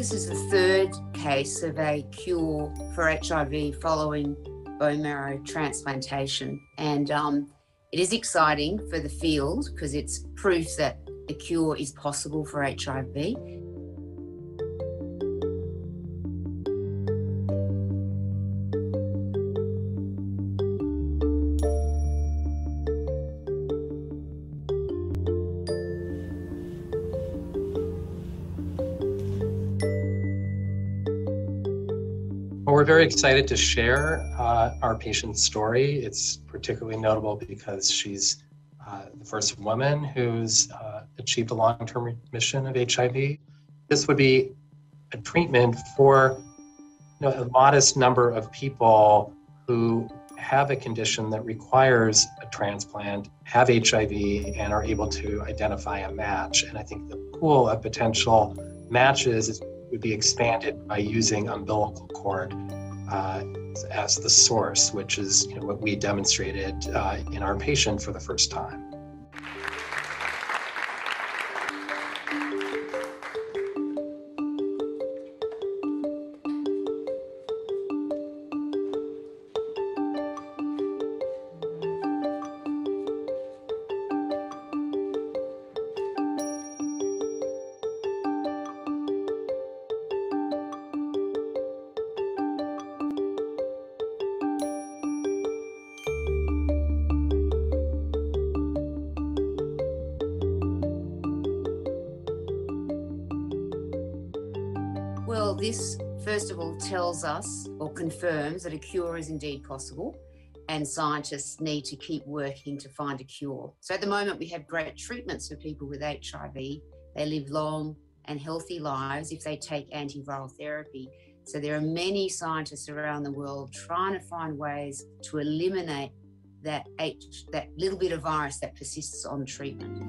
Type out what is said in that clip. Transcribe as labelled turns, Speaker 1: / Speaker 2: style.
Speaker 1: This is the third case of a cure for HIV following bone marrow transplantation. And it is exciting for the field because it's proof that a cure is possible for HIV.
Speaker 2: Well, we're very excited to share our patient's story. It's particularly notable because she's the first woman who's achieved a long-term remission of HIV. This would be a treatment for a modest number of people who have a condition that requires a transplant, have HIV, and are able to identify a match. And I think the pool of potential matches would be expanded by using umbilical cord as the source, which is what we demonstrated in our patient for the first time.
Speaker 1: Well, this first of all tells us or confirms that a cure is indeed possible, and scientists need to keep working to find a cure. So at the moment we have great treatments for people with HIV. They live long and healthy lives if they take antiviral therapy. So there are many scientists around the world trying to find ways to eliminate that little bit of virus that persists on treatment.